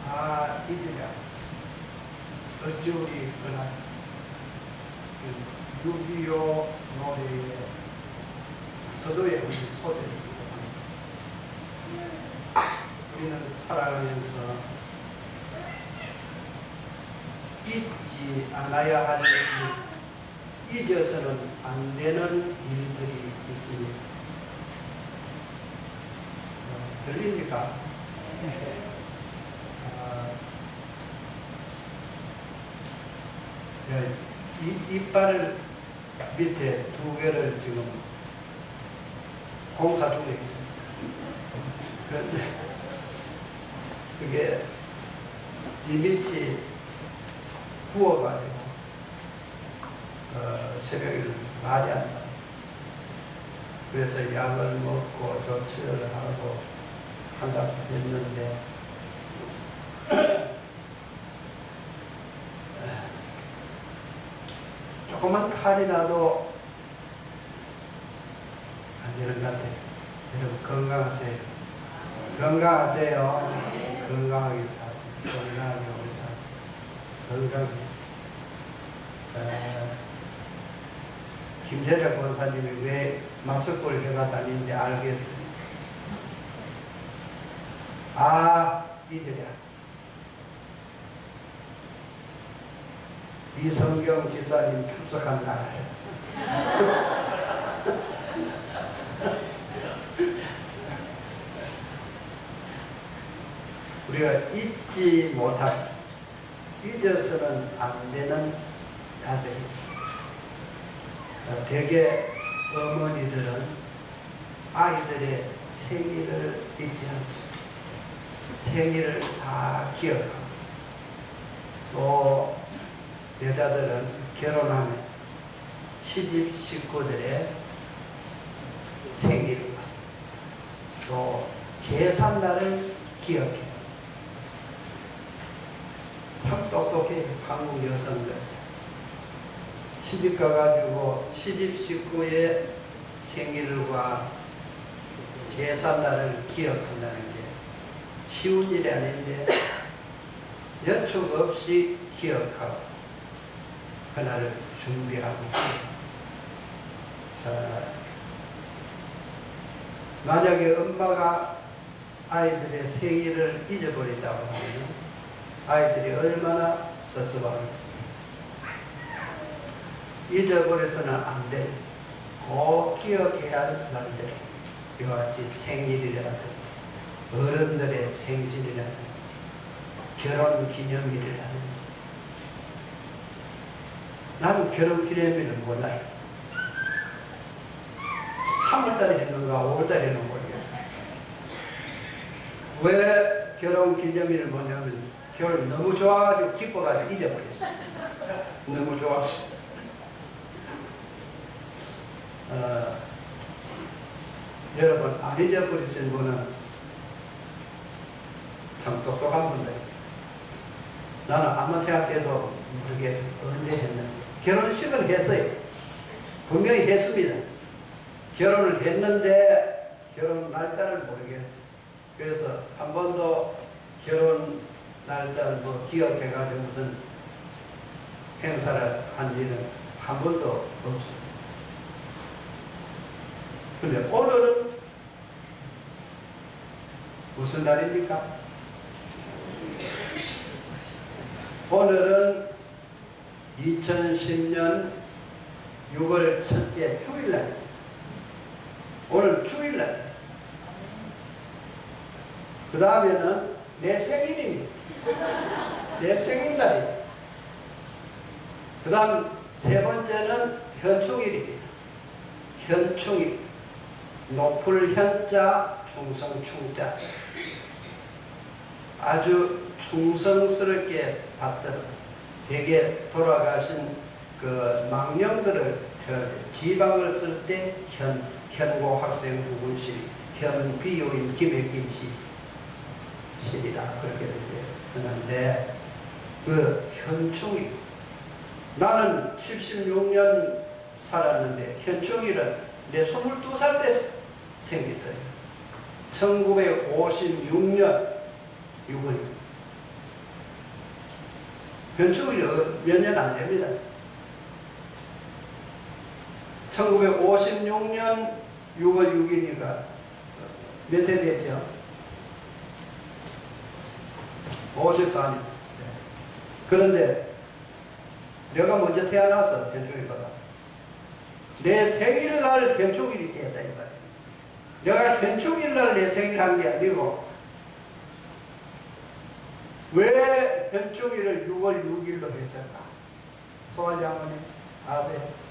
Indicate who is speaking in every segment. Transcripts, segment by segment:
Speaker 1: 아, 이제야 어찌 우리 그날 6.25 노래의 서도에 우리 소재를 우리는 살아가면서 잊지 않아야 할 일, 잊어서는 안 되는 일들이 있습니다. 들립니까? 이빨을 밑에 2개를 지금 공사 중에 있습니다. 그런데 그게 이밑이 부어가지고 새벽에 말이 안 나요. 그래서 약을 먹고 조치를 하고 한다고 했는데 조그만 칼이 나도 안 되는 것 같아요. 여러분 건강하세요. 건강하세요. 건강하게 사세요. 건강하게 오래 사세요. 건강하게. 김재작 권사님이 왜 마스크를 해가 다니는지 알겠습니다. 아, 이제야. 이성경 지사님 출석한 날. 우리가 잊지 못할, 잊어서는 안 되는 자들이 있습니다. 대개 어머니들은 아이들의 생일을 잊지 않죠. 생일을 다 기억하고 있습니다. 또 여자들은 결혼하면 시집 식구들의 생일과 또 제삿날을 기억해요. 참 똑똑해요. 한국 여성들. 시집 가가지고 시집 식구의 생일과 제삿날을 기억한다는 게 쉬운 일이 아닌데 여축 없이 기억하고 그날을 준비하고 자, 만약에 엄마가 아이들의 생일을 잊어버린다고 하면 아이들이 얼마나 섭섭하겠습니까? 잊어버려서는 안 돼. 꼭 기억해야 할 날들. 이와 같이 생일이라든지 어른들의 생신이라든지 결혼 기념일이라든지. 나는 결혼 기념일을 몰라요. 3월달에 했는가 5월달에 했는가 모르겠어요. 왜 결혼 기념일을 뭐냐면 결혼 너무 좋아가지고 기뻐가지고 잊어버렸어요. 너무 좋아서. 여러분 안 잊어버리신 분은 참 똑똑한 분들. 나는 아무 생각해도 모르겠어요. 언제 했는지. 결혼식을 했어요. 분명히 했습니다. 결혼을 했는데 결혼 날짜를 모르겠어요. 그래서 한 번도 결혼 날짜를 뭐 기억해가지고 무슨 행사를 한 일은 한 번도 없어요. 근데 오늘은 무슨 날입니까? 오늘은 2010년 6월 첫째 주일날. 오늘 주일날. 그 다음에는 내 생일입니다. 내 생일날입니다. 그 다음 세 번째는 현충일입니다. 현충일. 높을 현자, 충성 충자. 아주 충성스럽게 받들어 대개 돌아가신 그 망령들을 지방을 쓸 때 현고 학생 부군실, 현 비요인 김혜김 실이라 그렇게 쓰는데 그 현충일. 나는 76년 살았는데 현충일은 내 22살 때 생겼어요. 1956년 6월. 변축일이 몇 년 안 됩니다. 1956년 6월 6일이니까 몇 해 됐죠? 54년. 그런데 내가 먼저 태어나서 변축일보다 내 생일날 변축일이 되었다 이 말이에요. 내가 변축일날 내 생일 한 게 아니고 왜 변축일을 6월 6일로 했을까? 소환 장모님 아세요?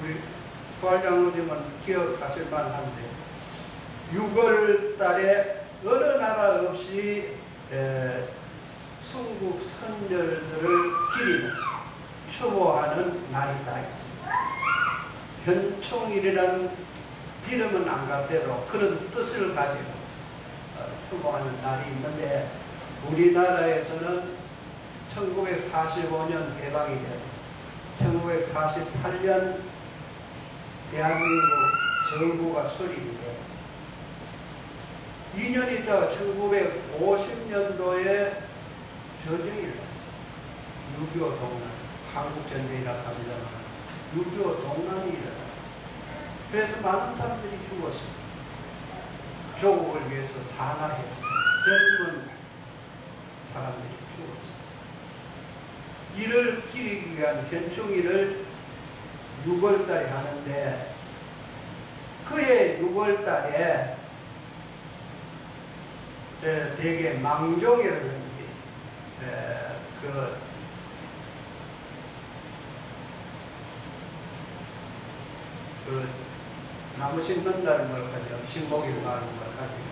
Speaker 1: 우리 소환 장모님은 기억하실 만한데 6월 달에 어느 나라 없이 순국 선열들을 기리는 추모하는 날이 다 있습니다. 변총일이라는 이름은 안 같대도 그런 뜻을 가지고 추모하는 날이 있는데 우리나라에서는 1945년 개방이 되고 1948년 대한민국 정부가 설립이 되고 2년 있다가 1950년도에 전쟁이 일어났어요. 6.25 동란. 한국전쟁이라고 합니다만 6.25 동란이 일어났어요. 그래서 많은 사람들이 죽었습니다. 조국을 위해서 산화했어요. 젊은 사람들이 죽었어요. 이를 기리기 위한 변충일을 6월달에 하는데 그해 6월달에 대개 망종이라는 그 나무 심는다는 걸 가지고 신복이라고 하는 걸 가지고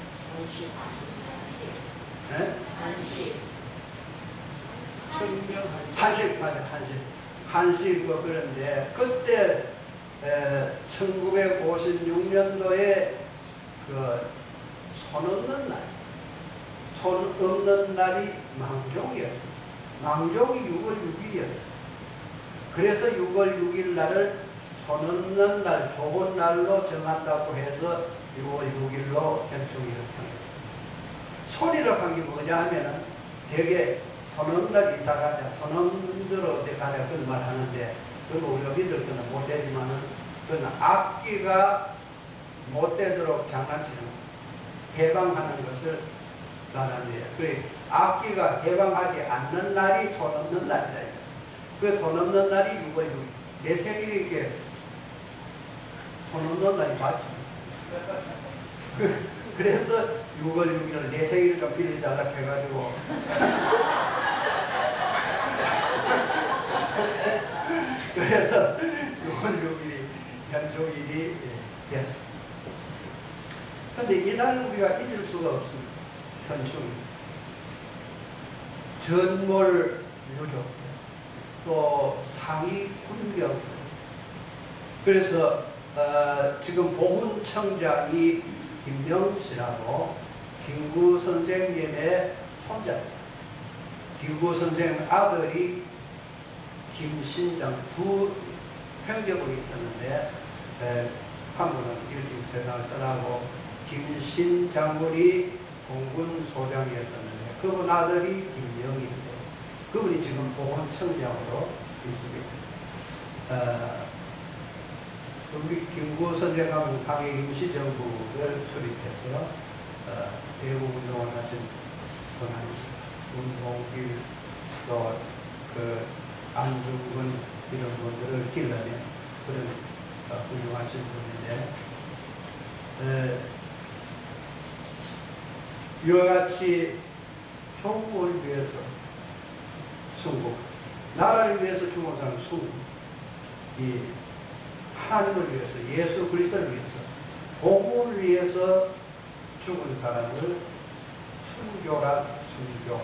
Speaker 1: 한식 맞아 한식 뭐 그런데 그때 1956년도에 그 손 없는 날이 망종이었어요. 망종이 6월 6일이었어요. 그래서 6월 6일 날을 손 없는 날, 좋은 날로 정한다고 해서 6월 6일로 변충일을 정했습니다. 손이라고 한 게 뭐냐 하면은 되게 손 없는 날 이사 가자, 손 없는 데로 어디 가자 그런 말 하는데 그거 우리가 믿을 거는 못 되지만은 그건 악기가 못 되도록 장난치는 거예요. 해방하는 것을 말합니다. 그 악기가 해방하지 않는 날이 손 없는 날이다. 그 손 없는 날이 6월 6일. 내 생일이 이렇게 손 없는 날이 맞지. 그래서 6월 6일을 내 생일 좀 빌려달라 해가지고. 그래서 6월 6일이 변종일이 됐습니다. 그런데 이날 우리가 잊을 수가 없습니다. 현충일. 전몰 유족, 또 상위 군병. 그래서 지금 보훈청장이 김명씨라고 김구 선생님의 손자입니다. 김구 선생님 아들이 김신장 두 형제분이 있었는데 한 분은 일찍 세상을 떠나고 김신장군이 공군소장이었었는데 그분 아들이 김명인데 그분이 지금 보훈청장으로 있습니다. 우리 김구 선생님은 강의 임시정부를 수립해서 대구운동을 하신 분 아니십니까? 운동길 또 그 안중근 이런 분들을 길러낸 그런 훌륭하신 분인데 이와 같이 조국을 위해서 순국, 나라를 위해서 죽은 사람 순국, 이 하나님을 위해서, 예수 그리스도를 위해서, 복음을 위해서 죽은 사람을 순교라 순교.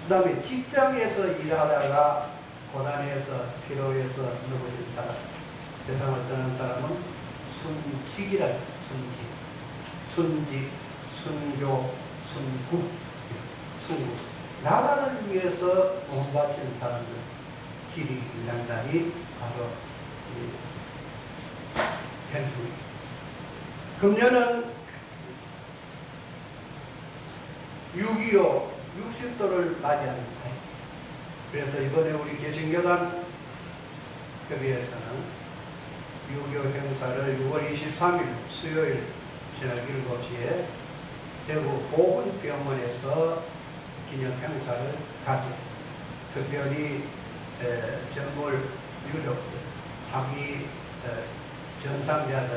Speaker 1: 그 다음에 직장에서 일하다가 고난에서 피로해서 넘어진 사람, 세상을 떠난 사람은 순직이라 순직, 순교, 순국, 순국. 나라를 위해서 몸 바친 사람들, 기리기 위한 날이 바로 행수입니다. 금년은 6.25 60도를 맞이합니다. 그래서 이번에 우리 개신교단 협의회에서는 6.25 행사를 6월 23일 수요일 저녁 7시에 대구 보훈병원에서 기념 행사를 가져 특별히 전몰 유족들, 사기 전상자들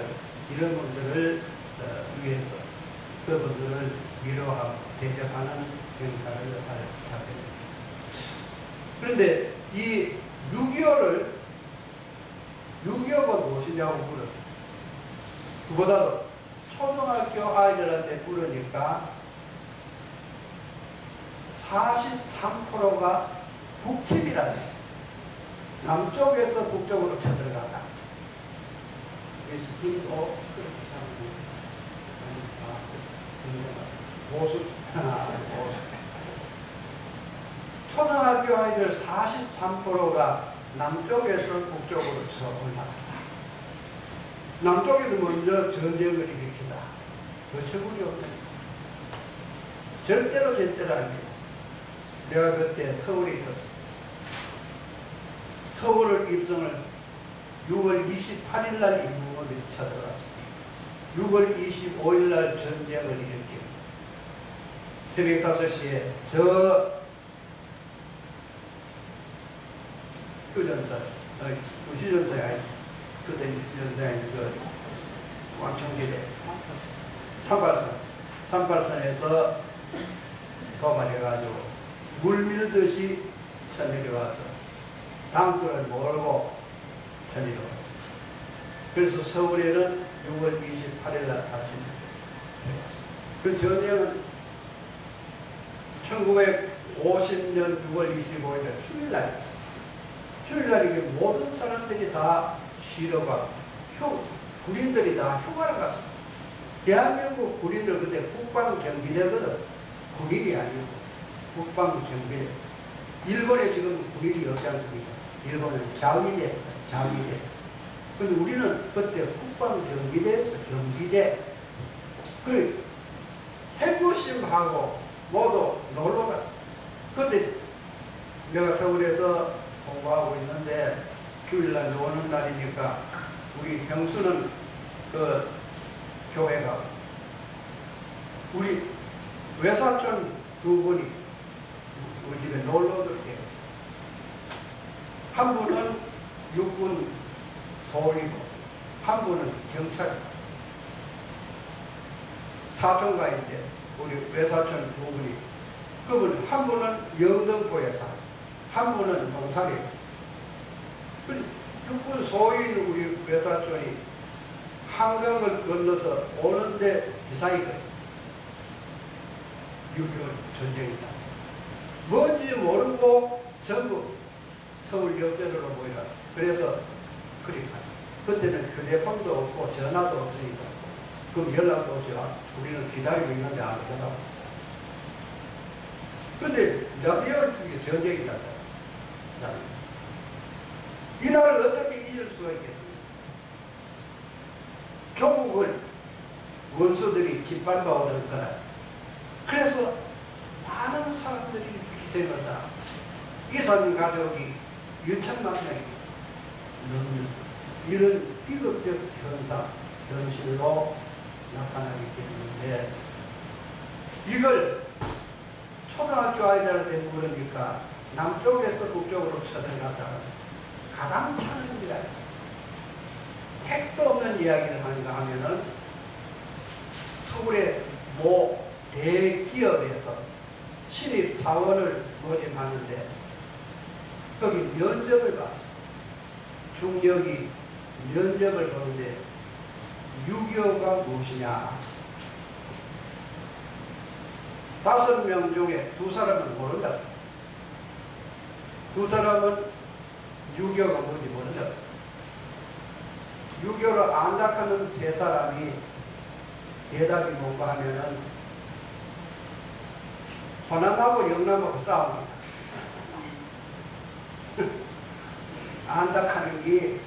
Speaker 1: 이런 분들을 위해서 그분들을 위로하고 대접하는 행사를 하게 됩니다. 그런데 이 6.25가 무엇이냐고 물었어요. 그보다도 초등학교 아이들한테 물으니까 43%가 북침이라는 거예요. 남쪽에서 북쪽으로 쳐들어가다. 그래서 그렇게 보수. 초등학교 아이들 43%가 남쪽에서 북쪽으로 쳐올랐다. 남쪽에서 먼저 전쟁을 일으키다. 그 처분이 없습니다. 절대로 아닙니다. 내가 그때 서울에 있었습니다. 서울을 입성을 6월 28일 날 임무원이 쳐들어갔습니다. 6월 25일 날 전쟁을 일으키고 새벽 5시에 저 구시전사에 아니 그때 전사에 그 왕청길에 38선에서 도발해가지고 물 밀듯이 쳐내려와서 당구를 몰고 쳐내려왔습니다. 그래서 서울에는 6월 28일 날 아침 들어왔습니다. 그 전쟁은 1950년 6월 25일 날 휴일날이었습니다. 휴일날이게 모든 사람들이 다 쉬러 가고 군인들이 다 휴가를 갔습니다. 대한민국 군인들 그때 국방경비대거든. 군인이 아니고 국방경비대. 일본에 지금 군인이 없지 않습니까? 일본은 자위대. 근데 우리는 그때 국방경비대에서 경비대. 그 해구심하고 모두 놀러 갔습니다. 그런데 내가 서울에서 공부하고 있는데 휴일날 노는 날이니까 우리 형수는 그 교회가 우리 외사촌 두 분이 우리 집에 놀러 들게 했어요. 한 분은 육군 소위고 한 분은 경찰이고 사촌가인데 우리 외사촌 두 분이 그분 한 분은 영등포에 살고 한 분은 농산에 육군 소위인 우리 외사촌이 한강을 건너서 오는데 기사이거든요. 6.25 전쟁이다. 뭔지 모르고 전부 서울 역대로로 모이라. 그래서 그리 가죠. 그때는 휴대폰도 없고 전화도 없으니까 그럼 연락도 오지 마. 우리는 기다리고 있는데 안 전화. 근데 남녀를 중에 전쟁이다. 이 나라를 어떻게 잊을 수가 있겠습니까? 조국을 원수들이 짓밟아오던 거라. 그래서 많은 사람들이 희생을 다. 이산 가족이 6천만 명이 넘는 이런 비극적 현실로 나타나기 때문에 이걸 초등학교 아이들한테 물으니까 남쪽에서 북쪽으로 쳐들어갔다가 가장 차는 이야기. 택도 없는 이야기를 하는가 하면은 서울의 모 대기업에서 신입 사원을 모집하는데 거기 면접을 봤어요. 중력이 면접을 보는데 6.25가 무엇이냐. 5명 중에 2사람은 모른다. 2사람은 6.25가 뭔지 모른다. 6.25를 안다하는 3사람이 대답이 뭔가 하면은 호남하고 영남하고 싸웁니다. 안다하는 게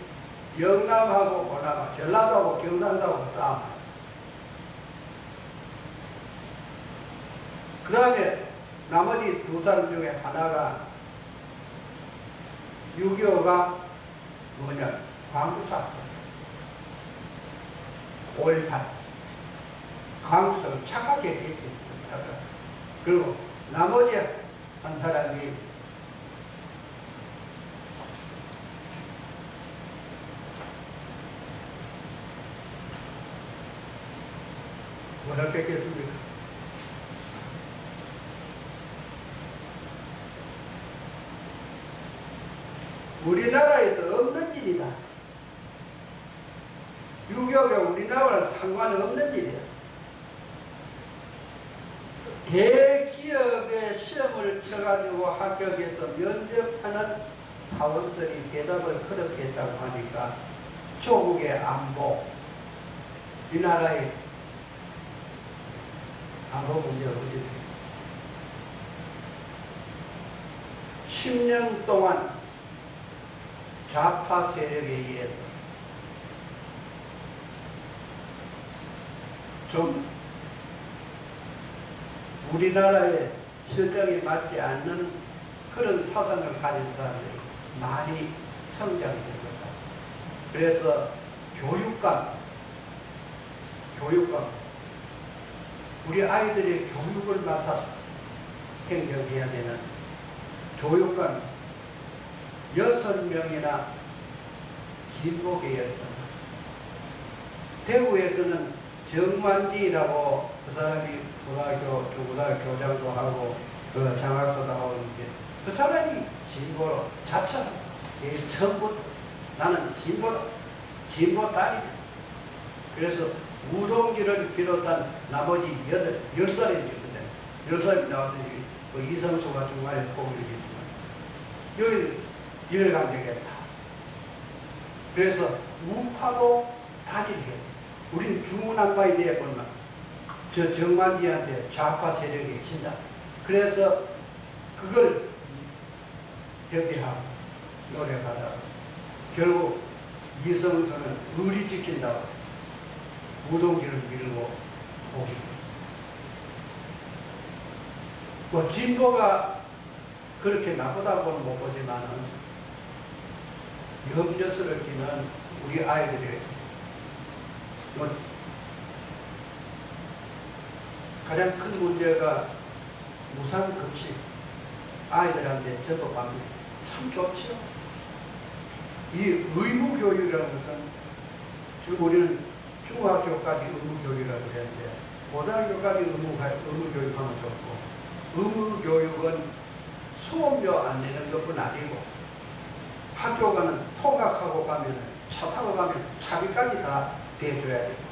Speaker 1: 영남하고 호남, 전라도하고 경상도하고 싸움. 그 다음에 나머지 두 사람 중에 하나가 6.25가 뭐냐, 광주사 5.18 광주사를 착각했겠지. 착각. 그리고 나머지 한 사람이 뭐라 겠습니까? 우리나라에서 없는 일이다. 6.25가 우리나라랑 상관없는 일이야. 대기업의 시험을 쳐가지고 합격해서 면접하는 사원들이 대답을 그렇게 했다고 하니까 조국의 안보, 이 나라의 안보 문제가 어디 있습니까? 10년 동안 좌파 세력에 의해서 좀 우리나라의 실정에 맞지 않는 그런 사상을 가진 사람들이 많이 성장이 된 거다. 그래서 교육감, 우리 아이들의 교육을 맡아 행정해야 되는 교육감 6명이나 진보계였습니다. 대구에서는 정만지라고 그 사람이 중고등학교 교장도 하고 그 장학사도 하고 있는데 그 사람이 진보로 자처 처음부터 나는 진보 딸이다. 그래서 우동기를 비롯한 나머지 10살이 있거든. 10살이 나와서 그 이성수가 중간에 포기를 했지만 여기 일을 안 되겠다. 그래서 우파도 단일해. 우린 중구난방이 되어보면 저 정만지한테 좌파 세력이 친다. 그래서 그걸 대비하고 노력하다가 결국 이성수는 의리 지킨다고 우동기를 밀고 오게 됐어요. 뭐 진보가 그렇게 나쁘다고는 못 보지만은 염려스럽기는 우리 아이들이 뭐 가장 큰 문제가 무상급식 아이들한테 접업하면 참 좋지요. 이 의무교육이라는 것은 지금 우리는 중학교까지 의무교육이라고 하는데 고등학교까지 의무교육하면 좋고 의무교육은 수업료 안 내는 것뿐 아니고 학교 가는 통학하고 가면 차 타고 가면 차비까지 다 대줘야 되고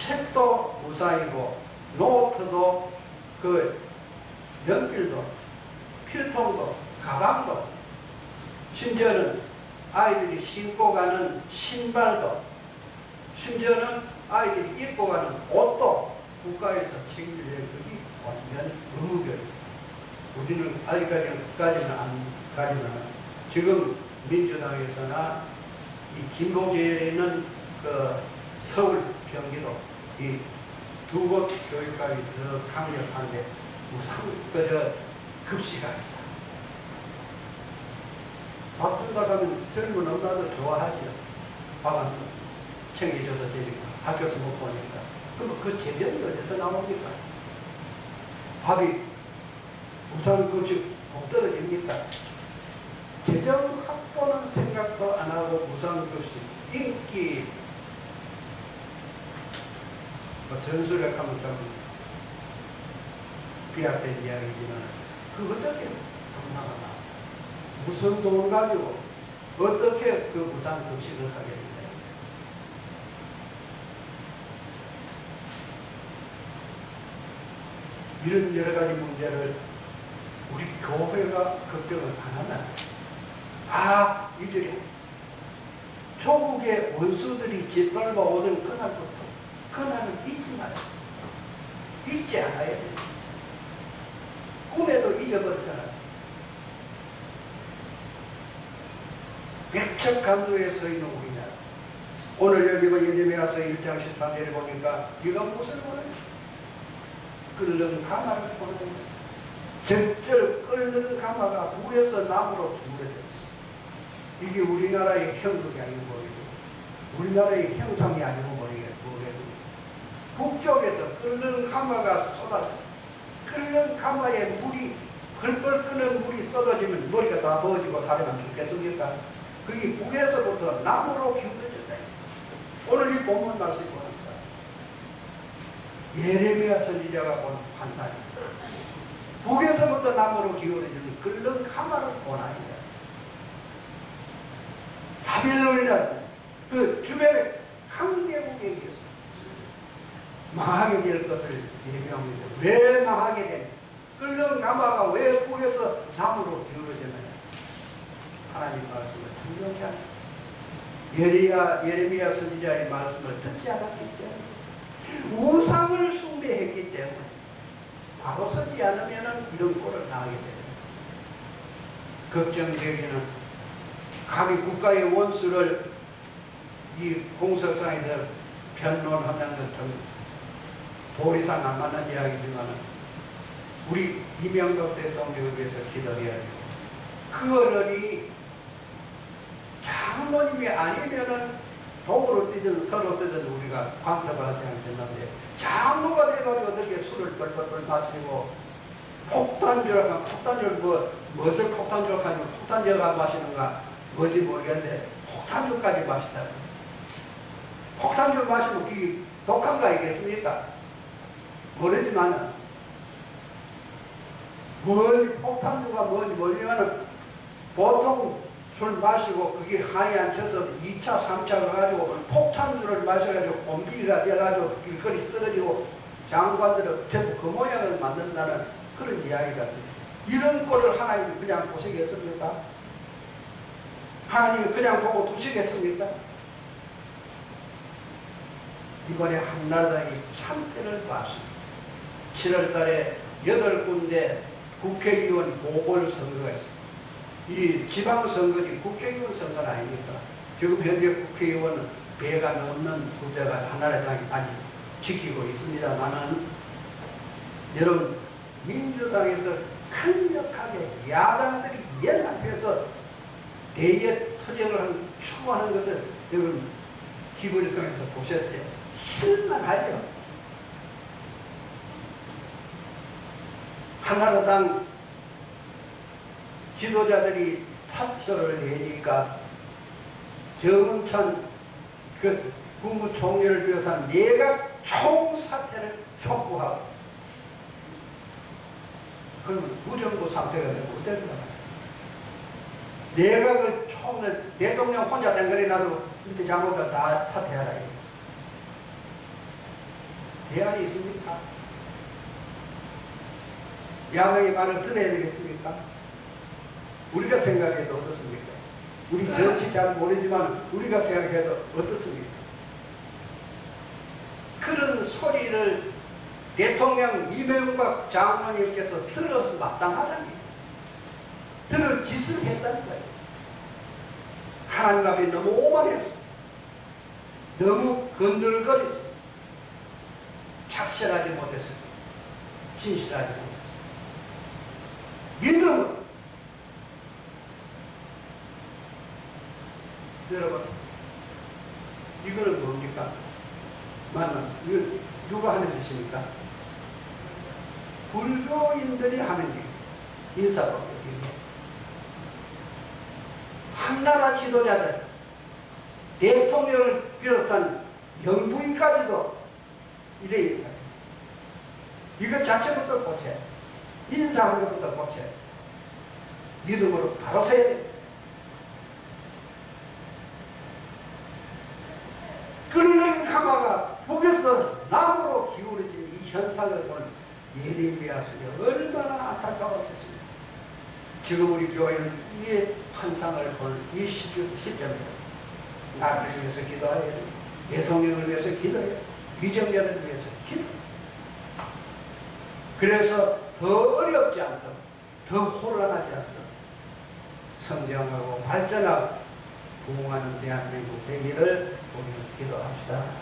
Speaker 1: 책도 무상이고 노트도 그 연필도 필통도 가방도 심지어는 아이들이 신고 가는 신발도 심지어는 아이들이 입고 가는 옷도 국가에서 책임질 것이 완전 의무교육. 우리는 아직까지는 안 가지만 지금 민주당에서나 이 진보계열에 있는 그 서울, 경기도 이 두 곳 교육감이 더 강력한데 무상 그저 급식가 있다. 밥 준다 가면 젊은 엄마도 좋아하지요. 밥은 챙겨줘서 되니까 학교에서 못 보니까. 그럼 그 재정이 어디서 나옵니까? 밥이 무상 급식 못 떨어집니까? 재정 확보는 생각도 안 하고 무상 급식 인기 뭐 전술력 하면 좀 비약된 이야기지만 그 어떻게 정상하나 무슨 돈을 가지고 어떻게 그 무상 급식을 하겠느냐. 이런 여러 가지 문제를 우리 교회가 걱정을 안 하나. 이들이 조국의 원수들이 짓밟아 오던 그날부터 그날은 잊지 말아요. 잊지 않아야 돼요. 꿈에도 잊어버렸잖아요. 백척간도에 서 있는 우리나라. 오늘 여기 예레미야서 1장 13절에 보니까 네가 무엇을 보느냐? 끓는 가마를 보느냐? 적절 끓는 가마가 불에서 나무로 기울어졌어. 이게 우리나라의 형극이 아니고 뭐겠어? 우리나라의 형상이 아니고 뭐겠어? 북쪽에서 끓는 가마가 쏟아져. 끓는 가마에 물이 펄펄 끓는 물이 쏟아지면 머리가 다 부어지고 사람은 죽겠습니까? 그게 북에서부터 남으로 기울어졌다. 오늘 이 본문 말씀이 보니까 예레미야 선지자가 본 판단입니다. 북에서부터 남으로 기울어지는 끓는 가마를 보나이다. 바빌론이라는 그 주변에 강대국에 있었습니다. 망하게 될 것을 예비합니다. 왜 망하게 되냐? 끓는 가마가 왜 북에서 남으로 기울어졌느냐? 하나님 말씀을 분명히 합니다. 예레미야 선지자의 말씀을 듣지 않았기 때문에, 우상을 숭배했기 때문에 바로 서지 않으면 이런 꼴을 당하게 됩니다. 걱정되기는 감히 국가의 원수를 이 공석상에서 변론한다는 것은 도리상 안 맞는 이야기지만 우리 이명박 대통령을 위해서 기도해야 돼요. 그 어른이 장로님이 아니면은 도구로 뛰든 서로 뛰든 우리가 관섭을 하지 않겠는데, 장로가 돼가지고 어떻게 술을 뻘뻘뻘 마시고 폭탄주를 무엇을 폭탄주로 하냐면 폭탄주가 마시는가 뭔지 모르겠는데 폭탄주까지 마시다. 폭탄주를 마시면 그게 독한 거 아니겠습니까? 모르지만은 폭탄주가 뭔지 모르지만은 보통 술 마시고 그게 한이 안 쳐서 2차, 3차를 가지고 폭탄주를 마셔가지고 곰비가 돼가지고 길거리 쓰러지고 장관들은 전부 그 모양을 만든다는 그런 이야기가 있습니다. 이런 꼴을 하나님이 그냥 보시겠습니까? 하나님이 그냥 보고 두시겠습니까? 이번에 한나라당이 참패를 봤습니다. 7월 달에 8군데 국회의원 보궐선거가 있습니다. 이 지방선거지 국회의원 선거는 아닙니까? 지금 현재 국회의원은 배가 넘는 후배가 한나라당이 아직 지키고 있습니다만은, 여러분, 민주당에서 강력하게 야당들이 연합해서 대외 투쟁을 추구하는 것을 여러분 기본성에서 보셨죠? 실망하죠? 한나라당 지도자들이 사표를 내니까 정은천 그 국무총리를 비롯한 내각 총사퇴를 촉구하고, 그러면 무정부 상태가 되고 어땠을까? 내각을 대통령 혼자 댕거리 놔도 밑에 장관들 다 사퇴하라. 대안이 있습니까? 야당의 말을 들어야 되겠습니까? 우리가 생각해도 어떻습니까? 우리 정치 잘 모르지만 우리가 생각해도 어떻습니까? 그런 소리를 대통령 이명박 장관님께서 들어서 마땅하다니, 들을 짓을 했다는 거예요. 하나님 앞에 너무 오만했어. 너무 건들거렸어. 착실하지 못했어. 진실하지 못했어. 믿음은, 여러분, 이거는 뭡니까? 이거 누가 하는 짓입니까? 불교인들이 하는 일, 인사법이에요. 한나라 지도자들, 대통령을 비롯한 영부인까지도 이래 있어요. 이것 자체부터 고쳐야 돼. 인사하는 것부터 고쳐야 돼. 믿음으로 바로 서야 돼. 끓는 가마가 북에서 남으로 기울어진 이 현상을 보는 예레미야 선지자가 얼마나 안타까웠겠습니까? 지금 우리 교회는 이 환상을 보는 이 시점에서 나를 위해서 기도해야 돼. 대통령을 위해서 기도해야 돼. 위정자를 위해서 기도해야 돼. 그래서 더 어렵지 않도록, 더 혼란하지 않도록 성장하고 발전하고 부흥하는 대한민국 되기를 우리 기도합시다.